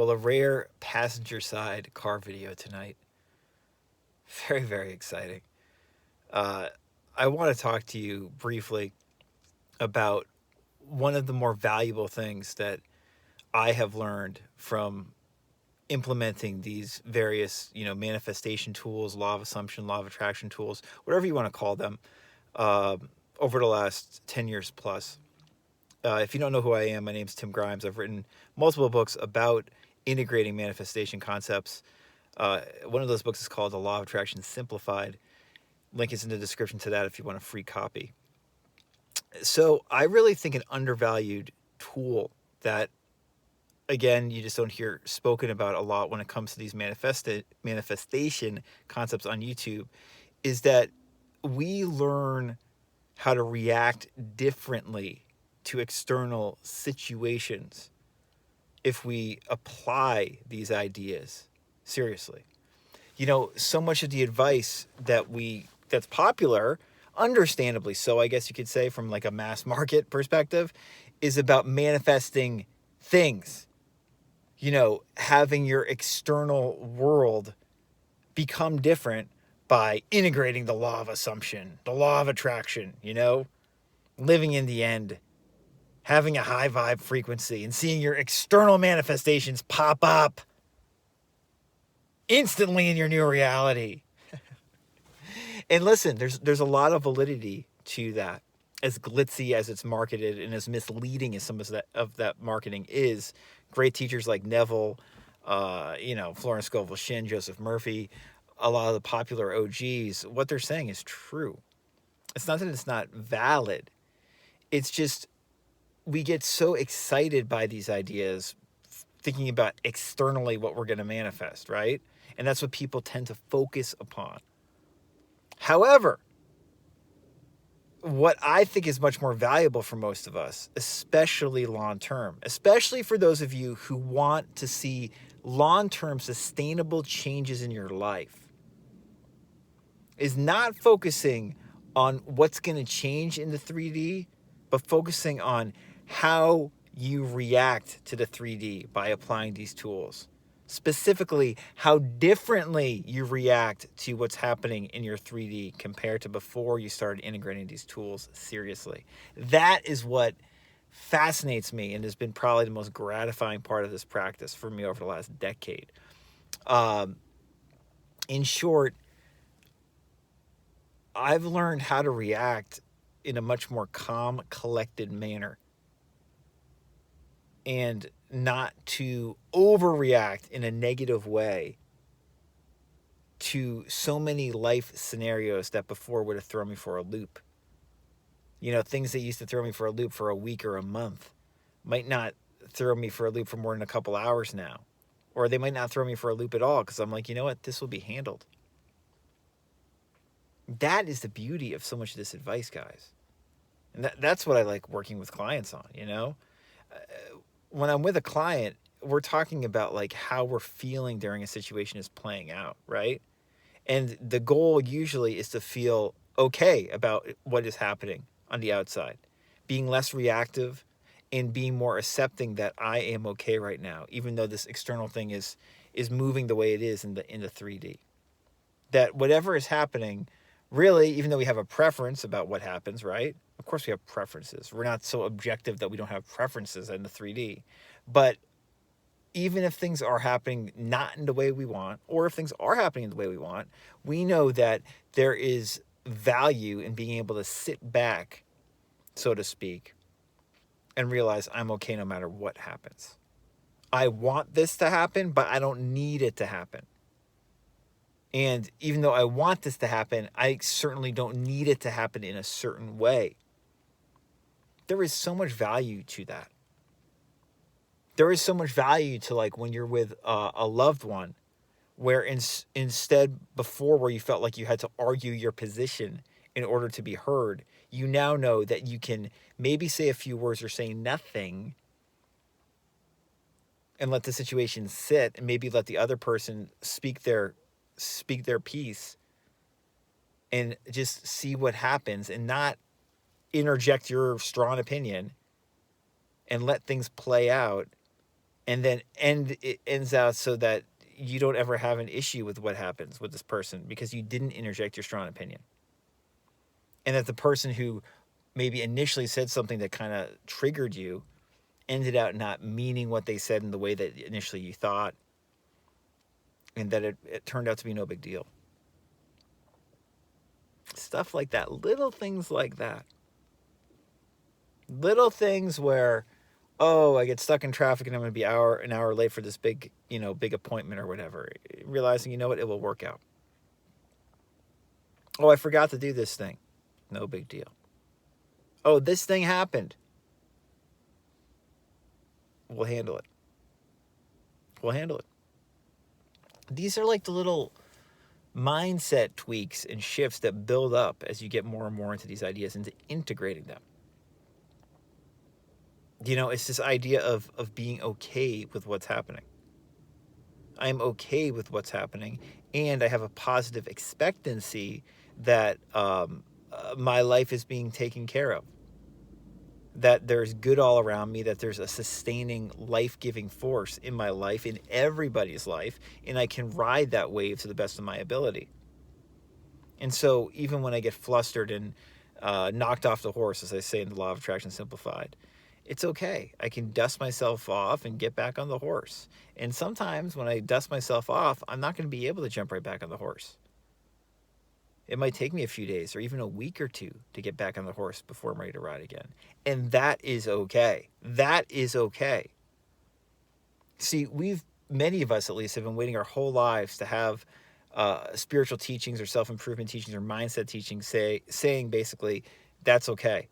Well, a rare passenger side car video tonight. Very, very exciting. Uh, I want to talk to you briefly about one of the more valuable things that I have learned from implementing these various, manifestation tools, law of assumption, law of attraction tools, whatever you want to call them, uh, over the last 10 years plus. If you don't know who I am, my name is Tim Grimes. I've written multiple books about integrating manifestation concepts. One of those books is called The Law of Attraction Simplified. Link is in the description to that if you want a free copy. So I really think an undervalued tool that, again, you just don't hear spoken about a lot when it comes to these manifestation concepts on YouTube is that we learn how to react differently to external situations if we apply these ideas seriously. So much of the advice that's popular, understandably so, I guess you could say, from like a mass market perspective, is about manifesting things. Having your external world become different by integrating the law of assumption, the law of attraction, living in the end, having a high vibe frequency, and seeing your external manifestations pop up instantly in your new reality. And listen, there's a lot of validity to that. As glitzy as it's marketed and as misleading as some of that marketing is, great teachers like Neville, Florence Scovel Shinn, Joseph Murphy, a lot of the popular OGs, what they're saying is true. It's not that it's not valid. It's just we get so excited by these ideas, thinking about externally what we're going to manifest, right? And that's what people tend to focus upon. However, what I think is much more valuable for most of us, especially long term, especially for those of you who want to see long term sustainable changes in your life, is not focusing on what's going to change in the 3D, but focusing on how you react to the 3D by applying these tools. Specifically, how differently you react to what's happening in your 3D compared to before you started integrating these tools seriously. That is what fascinates me and has been probably the most gratifying part of this practice for me over the last decade. In short, I've learned how to react in a much more calm, collected manner and not to overreact in a negative way to so many life scenarios that before would have thrown me for a loop. Things that used to throw me for a loop for a week or a month might not throw me for a loop for more than a couple hours now. Or they might not throw me for a loop at all because I'm like, you know what, this will be handled. That is the beauty of so much of this advice, guys. And that's what I like working with clients on, When I'm with a client, we're talking about like how we're feeling during a situation is playing out, right? And the goal usually is to feel okay about what is happening on the outside, being less reactive and being more accepting that I am okay right now, even though this external thing is moving the way it is in the 3D. That whatever is happening, really, even though we have a preference about what happens, right? Of course we have preferences. We're not so objective that we don't have preferences in the 3D. But even if things are happening not in the way we want, or if things are happening in the way we want, we know that there is value in being able to sit back, so to speak, and realize I'm okay no matter what happens. I want this to happen, but I don't need it to happen. And even though I want this to happen, I certainly don't need it to happen in a certain way. There is so much value to that. There is so much value to like when you're with a loved one, where instead before where you felt like you had to argue your position in order to be heard, you now know that you can maybe say a few words or say nothing and let the situation sit and maybe let the other person speak their piece and just see what happens and not interject your strong opinion and let things play out and then it ends out so that you don't ever have an issue with what happens with this person because you didn't interject your strong opinion. And that the person who maybe initially said something that kind of triggered you ended out not meaning what they said in the way that initially you thought, and that it turned out to be no big deal. Stuff like that, little things like that. Little things where, oh, I get stuck in traffic and I'm going to be an hour late for this big appointment or whatever. Realizing, you know what, it will work out. Oh, I forgot to do this thing. No big deal. Oh, this thing happened. We'll handle it. We'll handle it. These are like the little mindset tweaks and shifts that build up as you get more and more into these ideas, into integrating them. You know, it's this idea of being okay with what's happening. I'm okay with what's happening, and I have a positive expectancy that my life is being taken care of, that there's good all around me, that there's a sustaining, life-giving force in my life, in everybody's life, and I can ride that wave to the best of my ability. And so even when I get flustered and knocked off the horse, as I say in the Law of Attraction Simplified, it's okay. I can dust myself off and get back on the horse. And sometimes when I dust myself off, I'm not going to be able to jump right back on the horse. It might take me a few days or even a week or two to get back on the horse before I'm ready to ride again. And that is okay. That is okay. See, many of us at least, have been waiting our whole lives to have spiritual teachings or self-improvement teachings or mindset teachings saying basically, that's okay.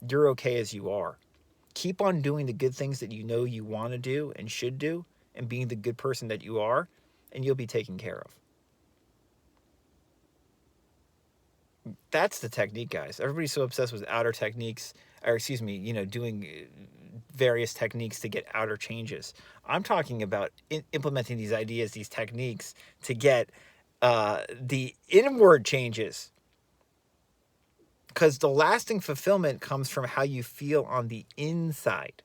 You're okay as you are. Keep on doing the good things that you know you want to do and should do, and being the good person that you are, and you'll be taken care of. That's the technique, guys. Everybody's so obsessed with outer techniques, or doing various techniques to get outer changes. I'm talking about implementing these ideas, these techniques to get the inward changes. Because the lasting fulfillment comes from how you feel on the inside.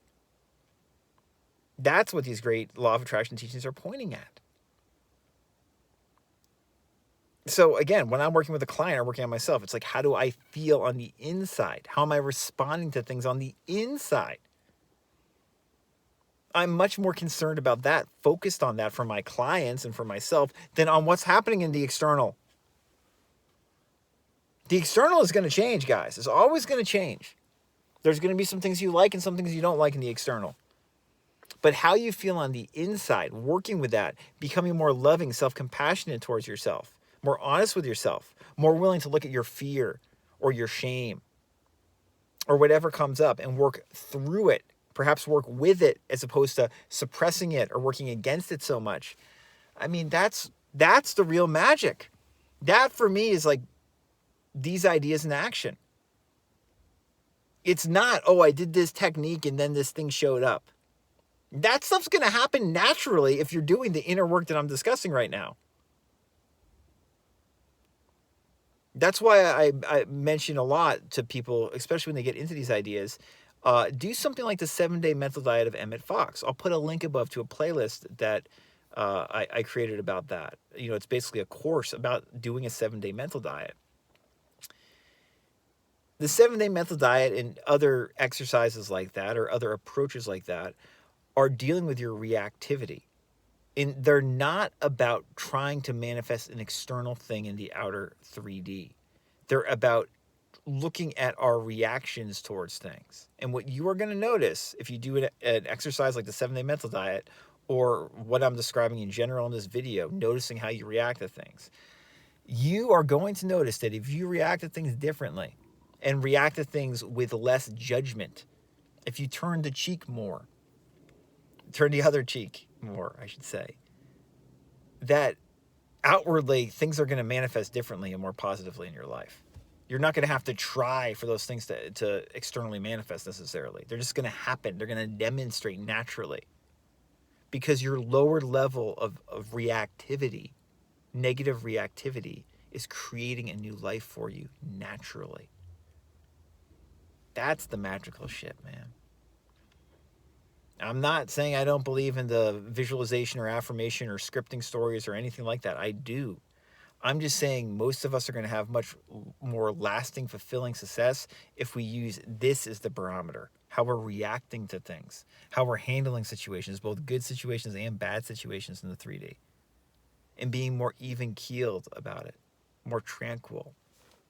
That's what these great Law of Attraction teachings are pointing at. So again, when I'm working with a client or working on myself, it's like, how do I feel on the inside? How am I responding to things on the inside? I'm much more concerned about that, focused on that for my clients and for myself, than on what's happening in the external. The external is going to change, guys. It's always going to change. There's going to be some things you like and some things you don't like in the external. But how you feel on the inside, working with that, becoming more loving, self-compassionate towards yourself, more honest with yourself, more willing to look at your fear or your shame or whatever comes up and work through it, perhaps work with it as opposed to suppressing it or working against it so much. I mean, that's the real magic. That for me is like these ideas in action. It's not, oh, I did this technique and then this thing showed up. That stuff's going to happen naturally if you're doing the inner work that I'm discussing right now. That's why I mention a lot to people, especially when they get into these ideas, do something like the 7-Day Mental Diet of Emmett Fox. I'll put a link above to a playlist that I created about that. You know, it's basically a course about doing a 7-day mental diet. The 7-Day Mental Diet and other exercises like that or other approaches like that are dealing with your reactivity. And they're not about trying to manifest an external thing in the outer 3D. They're about looking at our reactions towards things. And what you are going to notice if you do an exercise like the 7-Day Mental Diet, or what I'm describing in general in this video, noticing how you react to things, you are going to notice that if you react to things differently and react to things with less judgment, if you turn the cheek more, turn the other cheek more, I should say, that outwardly things are going to manifest differently and more positively in your life. You're not going to have to try for those things to externally manifest necessarily. They're just going to happen. They're going to demonstrate naturally because your lower level of reactivity, negative reactivity, is creating a new life for you naturally. That's the magical shit, man. I'm not saying I don't believe in the visualization or affirmation or scripting stories or anything like that. I do. I'm just saying most of us are going to have much more lasting, fulfilling success if we use this as the barometer. How we're reacting to things, how we're handling situations, both good situations and bad situations in the 3D, and being more even keeled about it, more tranquil,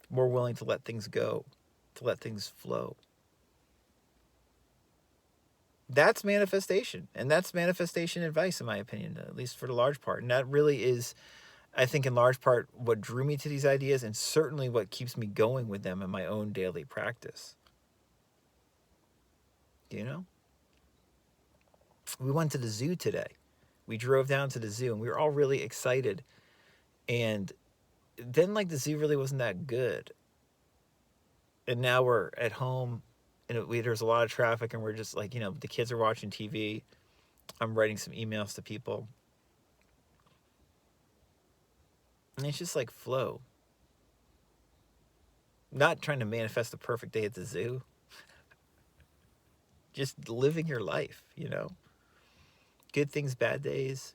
more willing to let things go, to let things flow. That's manifestation. And that's manifestation advice, in my opinion, at least for the large part. And that really is, I think, in large part, what drew me to these ideas and certainly what keeps me going with them in my own daily practice. You know? We went to the zoo today. We drove down to the zoo and we were all really excited. And then, like, the zoo really wasn't that good. And now we're at home and there's a lot of traffic and we're just like, the kids are watching TV. I'm writing some emails to people. And it's just like flow. Not trying to manifest the perfect day at the zoo. Just living your life. Good things, bad days.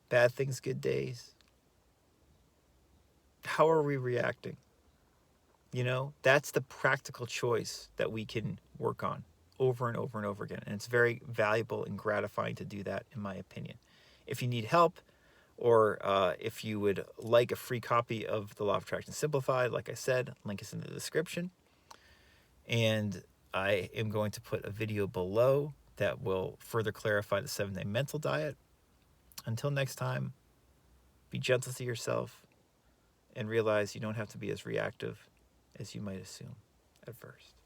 Bad things, good days. How are we reacting? That's the practical choice that we can work on over and over and over again. And it's very valuable and gratifying to do that, in my opinion. If you need help, or if you would like a free copy of The Law of Attraction Simplified, like I said, link is in the description. And I am going to put a video below that will further clarify the 7-day mental diet. Until next time, be gentle to yourself and realize you don't have to be as reactive as you might assume at first.